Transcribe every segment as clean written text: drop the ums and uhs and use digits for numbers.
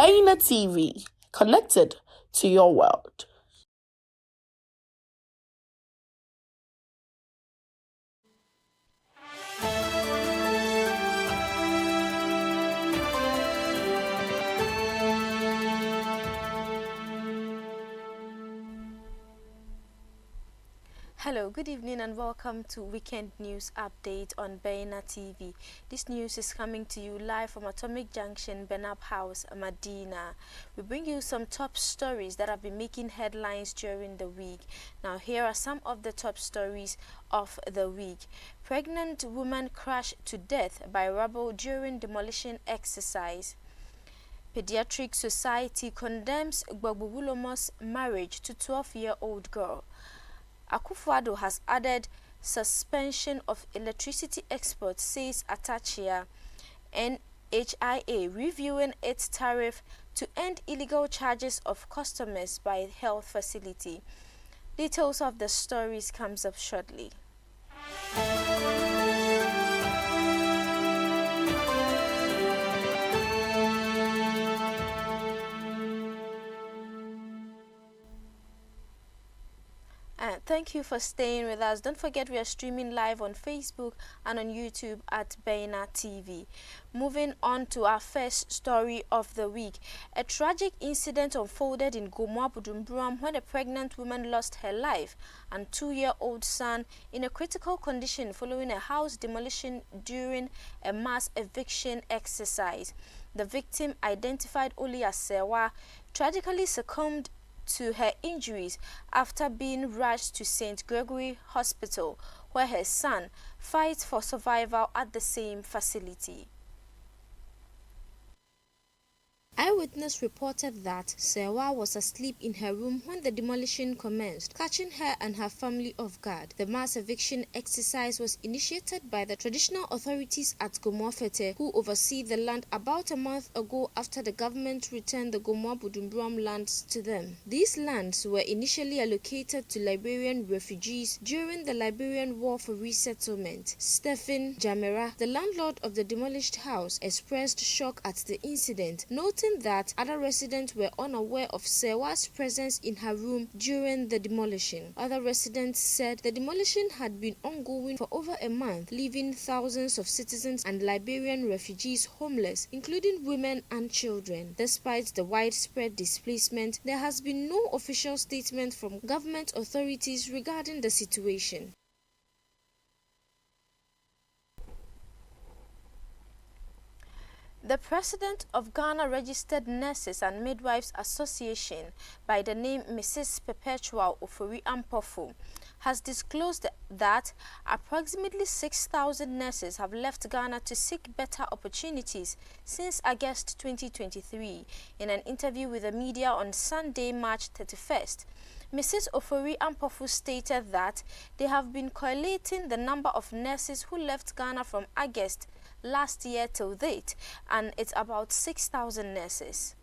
Baina TV, connected to your world. Hello, good evening and welcome to Weekend News Update on Baina TV. This news is coming to you live from Atomic Junction, Benab House, Medina. We bring you some top stories that have been making headlines during the week. Now, here are some of the top stories of the week. Pregnant woman crushed to death by rubble during demolition exercise. Pediatric Society condemns Gbagbo-Wulomo's marriage to 12-year-old girl. Akufo-Addo has added suspension of electricity exports, says Atachia. NHIA reviewing its tariff to end illegal charges of customers by health facility. Details of the stories comes up shortly. Thank you for staying with us. Don't forget we are streaming live on Facebook and on YouTube at Baina TV. Moving on to our first story of the week. A tragic incident unfolded in Gomoa Bujumbura when a pregnant woman lost her life and 2-year-old son in a critical condition following a house demolition during a mass eviction exercise. The victim, identified only as Sewa, tragically succumbed to her injuries after being rushed to St. Gregory Hospital, where her son fights for survival at the same facility. Eyewitness reported that Sewa was asleep in her room when the demolition commenced, catching her and her family off guard. The mass eviction exercise was initiated by the traditional authorities at Gomoa Fete, who oversee the land, about a month ago after the government returned the Gomoa Bujumbura lands to them. These lands were initially allocated to Liberian refugees during the Liberian War for Resettlement. Stephen Jamera, the landlord of the demolished house, expressed shock at the incident, noting that other residents were unaware of Sewa's presence in her room during the demolition. Other residents said the demolition had been ongoing for over a month, leaving thousands of citizens and Liberian refugees homeless, including women and children. Despite the widespread displacement, there has been no official statement from government authorities regarding the situation. The president of Ghana Registered Nurses and Midwives Association, by the name Mrs. Perpetual Ofori Ampofo, has disclosed that approximately 6,000 nurses have left Ghana to seek better opportunities since August 2023. In an interview with the media on Sunday, March 31st, Mrs. Ofori Ampofo stated that they have been collating the number of nurses who left Ghana from August last year till date, and it's about 6,000 nurses.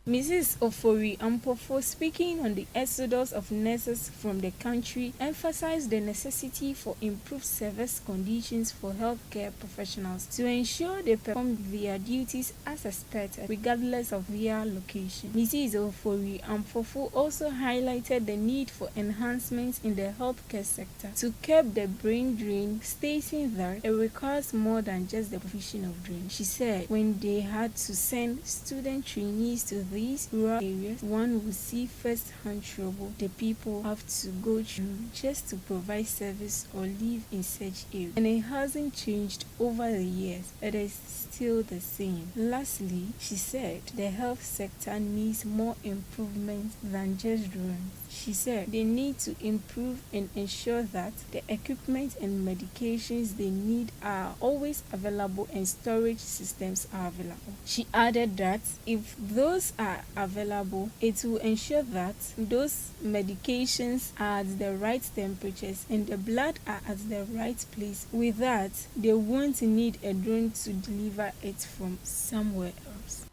Mrs. Ofori Ampofo, speaking on the exodus of nurses from the country, emphasized the necessity for improved service conditions for healthcare professionals to ensure they perform their duties as expected, regardless of their location. Mrs. Ofori Ampofo also highlighted the need for enhancements in the healthcare sector to curb the brain drain, stating that it requires more than just the provision of drain. She said when they had to send student trainees to these rural areas, one will see first-hand trouble the people have to go through just to provide service or live in such areas. And it hasn't changed over the years. It is still the same. Lastly, she said the health sector needs more improvement than just drones. She said they need to improve and ensure that the equipment and medications they need are always available and storage systems are available. She added that if those are available, it will ensure that those medications are at the right temperatures and the blood are at the right place. With that, they won't need a drone to deliver it from somewhere else.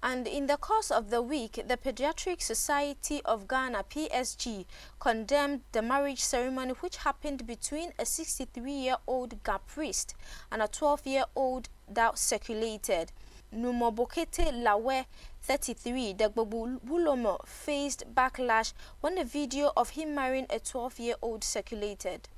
And in the course of the week, the Pediatric Society of Ghana, PSG, condemned the marriage ceremony which happened between a 63-year-old Ga priest and a 12-year-old that circulated. Numobokete Lawe, 33, Dagbobu Bulomo, faced backlash when a video of him marrying a 12-year-old circulated.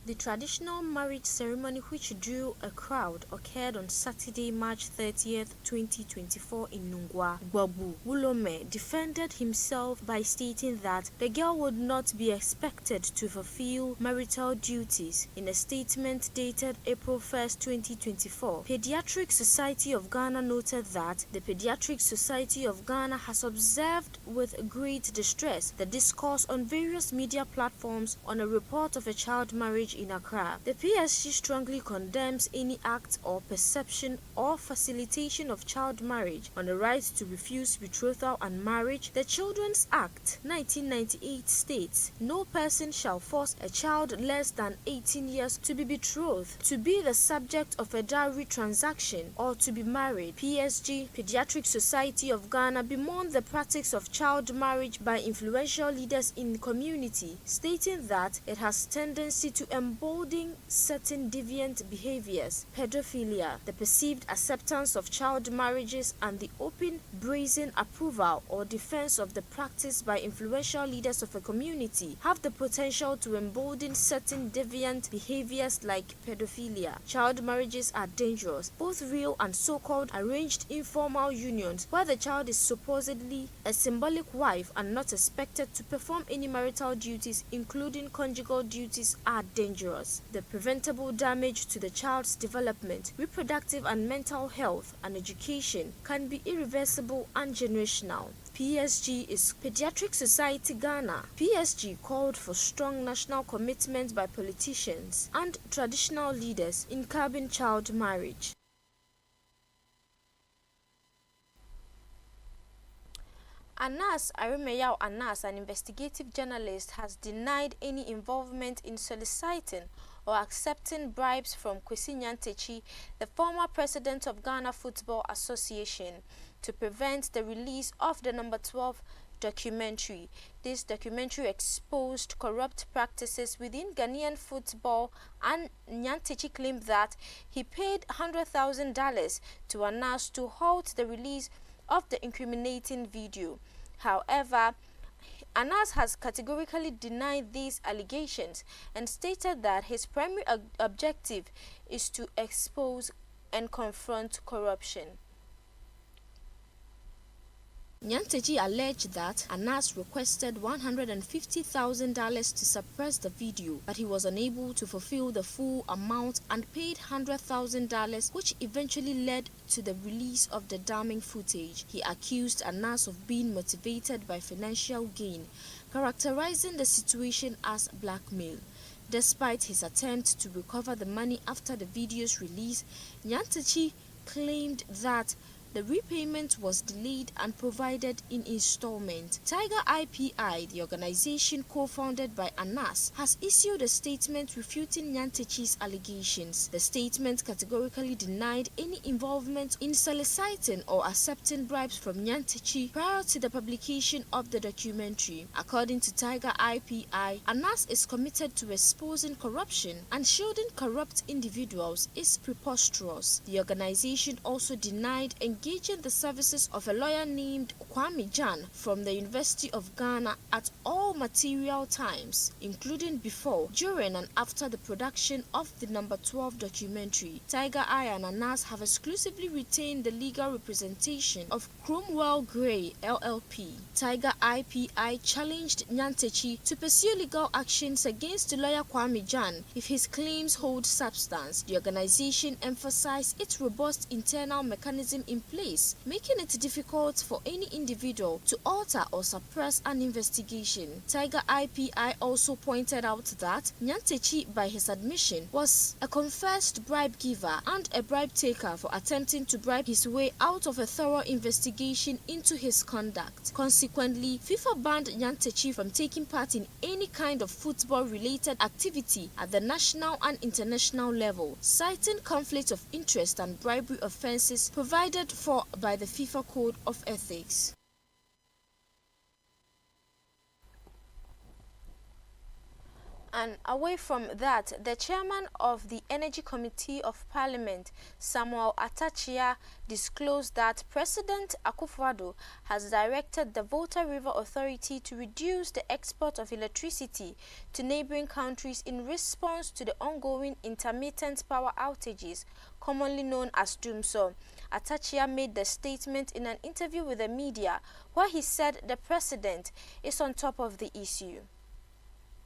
The traditional marriage ceremony, which drew a crowd, occurred on Saturday, March 30th, 2024 in Nungwa. Gbobu Wulome defended himself by stating that the girl would not be expected to fulfill marital duties. In a statement dated April 1st, 2024, Pediatric Society of Ghana noted that the Pediatric Society of Ghana has observed with great distress the discourse on various media platforms on a report of a child marriage in Accra. The PSG strongly condemns any act or perception or facilitation of child marriage on the right to refuse betrothal and marriage. The Children's Act 1998 states, "No person shall force a child less than 18 years to be betrothed, to be the subject of a dowry transaction, or to be married." PSG, Pediatric Society of Ghana, bemoaned the practice of child marriage by influential leaders in the community, stating that it has tendency to embolden certain deviant behaviors, pedophilia, the perceived acceptance of child marriages, and the open, brazen approval or defense of the practice by influential leaders of a community have the potential to embolden certain deviant behaviors like pedophilia. Child marriages are dangerous, both real and so-called arranged informal unions where the child is supposedly a symbolic wife and not expected to perform any marital duties, including conjugal duties, are dangerous. The preventable damage to the child's development, reproductive and mental health, and education can be irreversible and generational. PSG is Pediatric Society Ghana. PSG called for strong national commitment by politicians and traditional leaders in curbing child marriage. Anas Arimeyao Anas, an investigative journalist, has denied any involvement in soliciting or accepting bribes from Kwesi Nyantakyi, the former president of Ghana Football Association, to prevent the release of the number 12 documentary. This documentary exposed corrupt practices within Ghanaian football, and Nyantakyi claimed that he paid $100,000 to Anas to halt the release of the incriminating video. However, Anas has categorically denied these allegations and stated that his primary objective is to expose and confront corruption. Nyantakyi alleged that Anas requested $150,000 to suppress the video, but he was unable to fulfill the full amount and paid $100,000, which eventually led to the release of the damning footage. He accused Anas of being motivated by financial gain, characterizing the situation as blackmail. Despite his attempt to recover the money after the video's release, Nyantakyi claimed that the repayment was delayed and provided in installment. Tiger IPI, the organization co-founded by Anas, has issued a statement refuting Nyantakyi's allegations. The statement categorically denied any involvement in soliciting or accepting bribes from Nyantakyi prior to the publication of the documentary. According to Tiger IPI, Anas is committed to exposing corruption, and shielding corrupt individuals is preposterous. The organization also denied engaging the services of a lawyer named Kwame Jan from the University of Ghana at all material times, including before, during, and after the production of the number 12 documentary. Tiger Eye and Anas have exclusively retained the legal representation of Cromwell Gray LLP. Tiger IPI challenged Nyantakyi to pursue legal actions against lawyer Kwame Jan if his claims hold substance. The organization emphasized its robust internal mechanism in place, making it difficult for any individual to alter or suppress an investigation. Tiger IPI also pointed out that Nyantakyi, by his admission, was a confessed bribe giver and a bribe taker for attempting to bribe his way out of a thorough investigation into his conduct. Consequently, FIFA banned Nyantakyi from taking part in any kind of football-related activity at the national and international level, citing conflict of interest and bribery offences provided for by the FIFA Code of Ethics. And away from that, the chairman of the Energy Committee of Parliament, Samuel Atachia, disclosed that President Akufo-Addo has directed the Volta River Authority to reduce the export of electricity to neighboring countries in response to the ongoing intermittent power outages, commonly known as DUMSO. Atachia made the statement in an interview with the media, where he said the president is on top of the issue.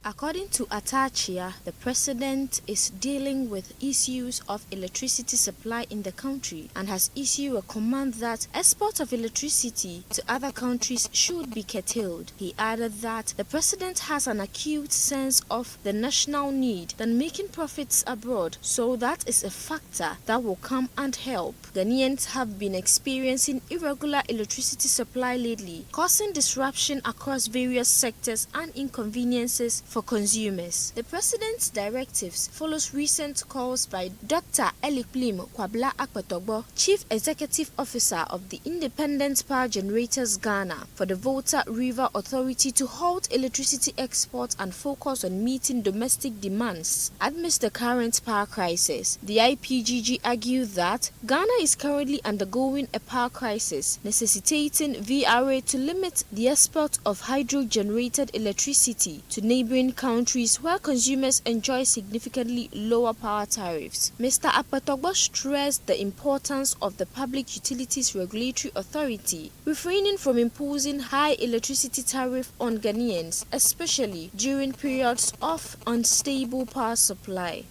According to Atachia, the president is dealing with issues of electricity supply in the country and has issued a command that export of electricity to other countries should be curtailed. He added that the president has an acute sense of the national need than making profits abroad, so that is a factor that will come and help. Ghanaians have been experiencing irregular electricity supply lately, causing disruption across various sectors and inconveniences for consumers. The president's directives follows recent calls by Dr. Elikplim Kwabla Akpatogbo, Chief Executive Officer of the Independent Power Generators Ghana, for the Volta River Authority to halt electricity exports and focus on meeting domestic demands amidst the current power crisis. The IPGG argued that Ghana is currently undergoing a power crisis, necessitating VRA to limit the export of hydro-generated electricity to neighboring countries where consumers enjoy significantly lower power tariffs. Mr. Akpatogbo stressed the importance of the Public Utilities Regulatory Authority refraining from imposing high electricity tariff on Ghanaians, especially during periods of unstable power supply.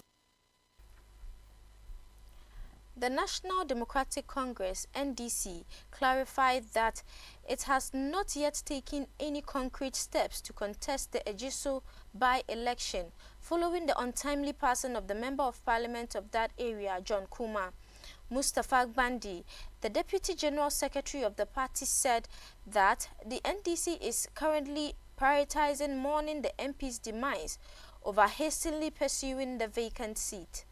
The National Democratic Congress (NDC) clarified that it has not yet taken any concrete steps to contest the Ejiso by-election following the untimely passing of the Member of Parliament of that area, John Kuma. Mustafa Gbandi, the Deputy General Secretary of the party, said that the NDC is currently prioritizing mourning the MP's demise over hastily pursuing the vacant seat.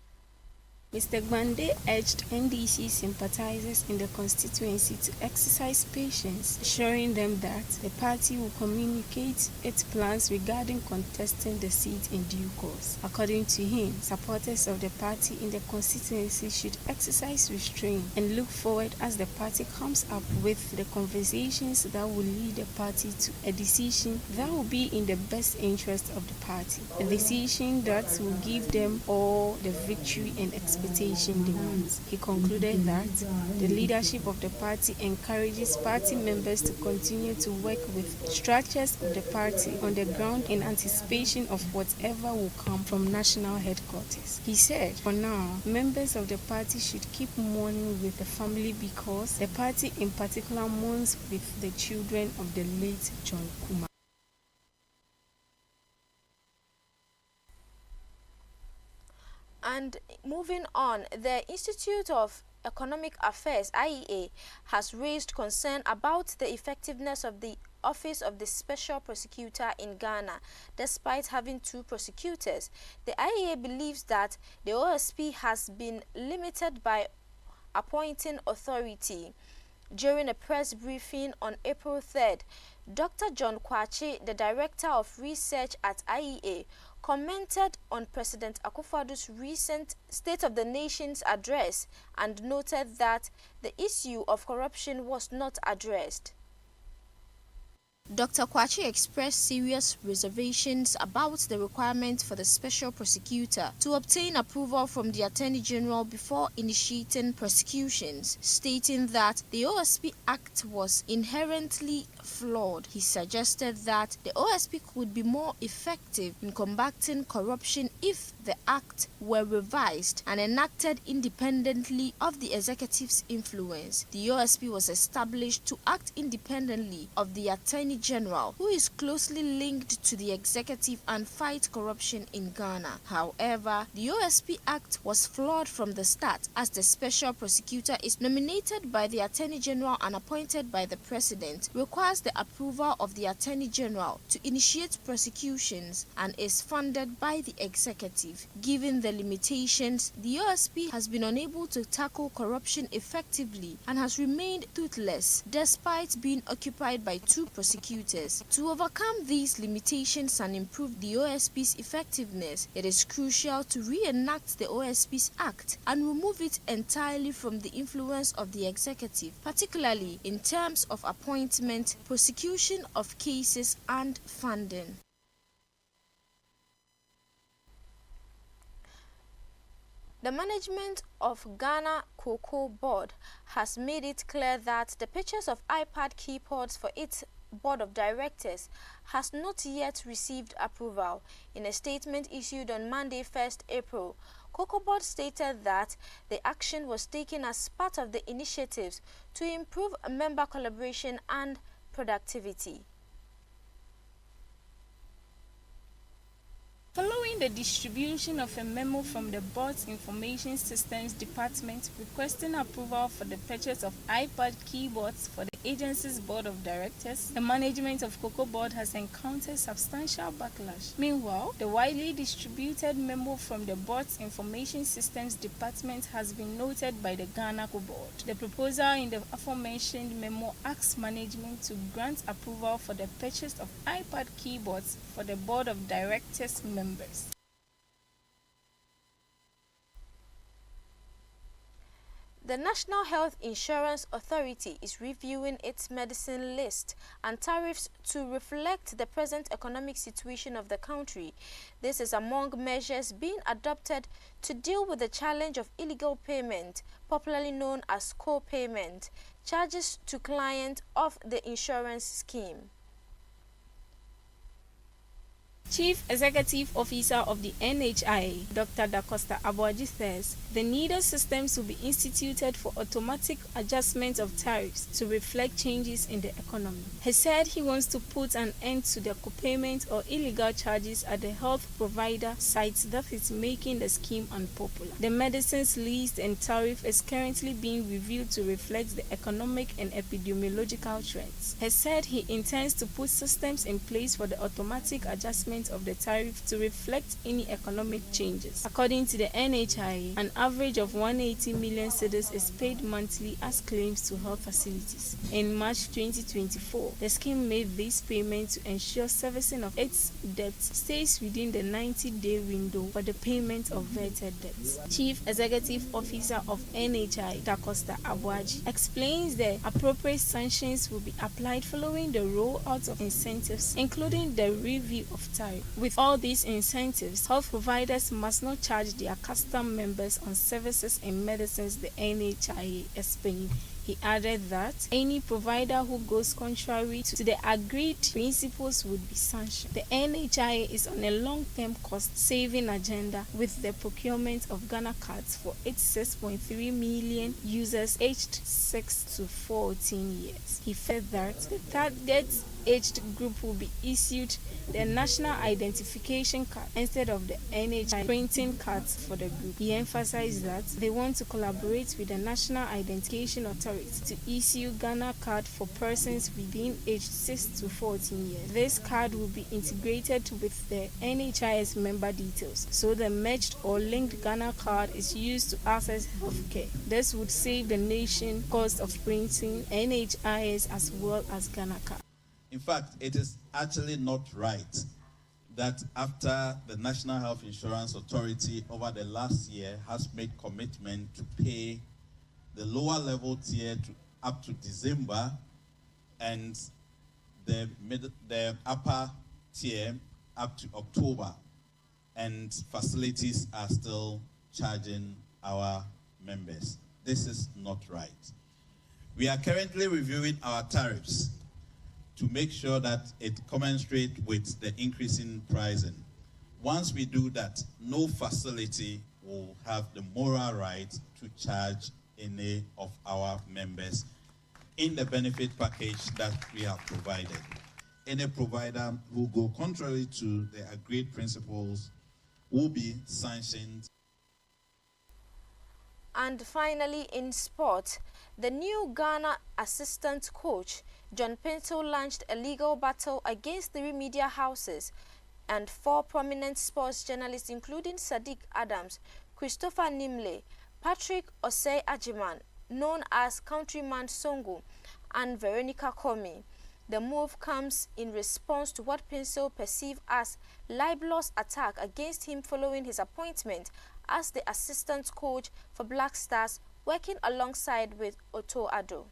Mr. Gbande urged NDC sympathizers in the constituency to exercise patience, assuring them that the party will communicate its plans regarding contesting the seat in due course. According to him, supporters of the party in the constituency should exercise restraint and look forward as the party comes up with the conversations that will lead the party to a decision that will be in the best interest of the party, a decision that will give them all the victory and expectation demands. He concluded that the leadership of the party encourages party members to continue to work with structures of the party on the ground in anticipation of whatever will come from national headquarters. He said, for now, members of the party should keep mourning with the family because the party in particular mourns with the children of the late John Kuma. And moving on, the Institute of Economic Affairs (IEA) has raised concern about the effectiveness of the Office of the Special Prosecutor in Ghana, despite having 2 prosecutors. The IEA believes that the OSP has been limited by appointing authority. During a press briefing on April 3rd, Dr. John Kwachi, the Director of Research at IEA, commented on President Akufo-Addo's recent State of the Nation's address and noted that the issue of corruption was not addressed. Dr. Kwachi expressed serious reservations about the requirement for the special prosecutor to obtain approval from the Attorney General before initiating prosecutions, stating that the OSP Act was inherently flawed. He suggested that the OSP could be more effective in combating corruption if the Act were revised and enacted independently of the executive's influence. The OSP was established to act independently of the Attorney General, who is closely linked to the executive, and fight corruption in Ghana. However, the OSP Act was flawed from the start, as the special prosecutor is nominated by the Attorney General and appointed by the President, requires requires the approval of the Attorney General to initiate prosecutions and is funded by the executive. Given the limitations, the OSP has been unable to tackle corruption effectively and has remained toothless despite being occupied by 2 prosecutors. To overcome these limitations and improve the OSP's effectiveness, it is crucial to reenact the OSP's Act and remove it entirely from the influence of the executive, particularly in terms of appointment, prosecution of cases, and funding. The management of Ghana Cocoa Board has made it clear that the purchase of iPad keyboards for its board of directors has not yet received approval. In a statement issued on Monday, 1st April, Cocoa Board stated that the action was taken as part of the initiatives to improve member collaboration and productivity. Following the distribution of a memo from the Board's Information Systems Department requesting approval for the purchase of iPad keyboards for the agency's board of directors, the management of Cocoa Board has encountered substantial backlash. Meanwhile, the widely distributed memo from the Board's Information Systems Department has been noted by the Ghana Cocoa Board. The proposal in the aforementioned memo asks management to grant approval for the purchase of iPad keyboards for the board of directors members. The National Health Insurance Authority is reviewing its medicine list and tariffs to reflect the present economic situation of the country. This is among measures being adopted to deal with the challenge of illegal payment, popularly known as co-payment, charges to clients of the insurance scheme. Chief Executive Officer of the NHIA, Dr. Da Costa Abuaji, says the needed systems will be instituted for automatic adjustment of tariffs to reflect changes in the economy. He said he wants to put an end to the co-payment or illegal charges at the health provider sites that is making the scheme unpopular. The medicines list and tariff is currently being reviewed to reflect the economic and epidemiological trends. He said he intends to put systems in place for the automatic adjustment of the tariff to reflect any economic changes. According to the NHIA, an average of 180 million cedis is paid monthly as claims to health facilities. In March 2024, the scheme made this payment to ensure servicing of its debts stays within the 90-day window for the payment of vetted debts. Chief Executive Officer of NHIA, Da Costa Abuaji, explains the appropriate sanctions will be applied following the rollout of incentives, including the review of tariff. With all these incentives, health providers must not charge their custom members on services and medicines, the NHIA explained. He added that any provider who goes contrary to the agreed principles would be sanctioned. The NHIA is on a long-term cost-saving agenda with the procurement of Ghana cards for its 6.3 million users aged 6 to 14 years. He said that the target aged group will be issued the national identification card instead of the NHIA printing cards for the group. He emphasized that they want to collaborate with the National Identification Authority to issue Ghana card for persons within age 6 to 14 years. This card will be integrated with the NHIS member details, so the merged or linked Ghana card is used to access healthcare. This would save the nation cost of printing NHIS as well as Ghana card. In fact, it is actually not right that after the National Health Insurance Authority over the last year has made commitment to pay the lower level tier up to December and the upper tier up to October, and facilities are still charging our members. This is not right. We are currently reviewing our tariffs to make sure that it commensurates with the increasing pricing. Once we do that, no facility will have the moral right to charge any of our members in the benefit package that we have provided. Any provider who go contrary to the agreed principles will be sanctioned. And finally, in sport, the new Ghana assistant coach John Pencil launched a legal battle against 3 media houses and 4 prominent sports journalists, including Sadiq Adams, Christopher Nimle, Patrick Osei Ajiman, known as Countryman Songo, and Veronica Comey. The move comes in response to what Pencil perceived as libelous attack against him following his appointment as the assistant coach for Black Stars, working alongside with Otto Addo.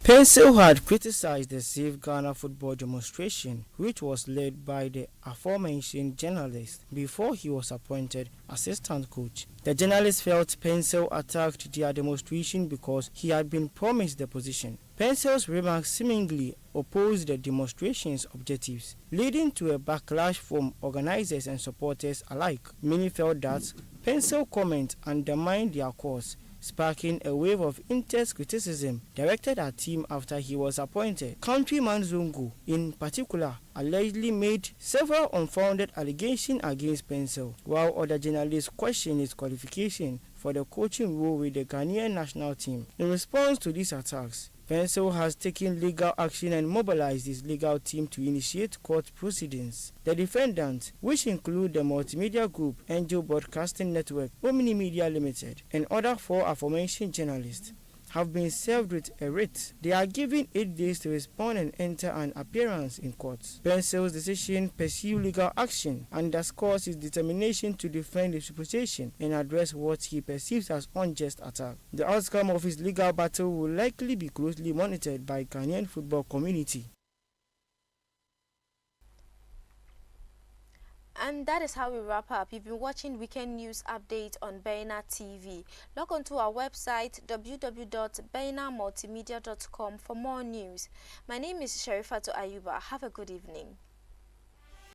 Pencil had criticized the Save Ghana football demonstration, which was led by the aforementioned journalist before he was appointed assistant coach. The journalist felt Pencil attacked their demonstration because he had been promised the position. Pencil's remarks seemingly opposed the demonstration's objectives, leading to a backlash from organizers and supporters alike. Many felt that Pencil's comment undermined their cause, sparking a wave of intense criticism directed at him after he was appointed. Countryman Zongo, in particular, allegedly made several unfounded allegations against Pencil, while other journalists questioned his qualification for the coaching role with the Ghanaian national team. In response to these attacks, Pencil has taken legal action and mobilized his legal team to initiate court proceedings. The defendants, which include the multimedia group Angel Broadcasting Network, Omni Media Limited, and other 4 aforementioned journalists, have been served with a writ. They are given 8 days to respond and enter an appearance in court. Pencil's decision to pursue legal action underscores his determination to defend his reputation and address what he perceives as unjust attack. The outcome of his legal battle will likely be closely monitored by Ghanaian football community. And that is how we wrap up. You've been watching Weekend News Update on Baina TV. Log on to our website www.bainamultimedia.com for more news. My name is Sherifatu Ayuba. Have a good evening.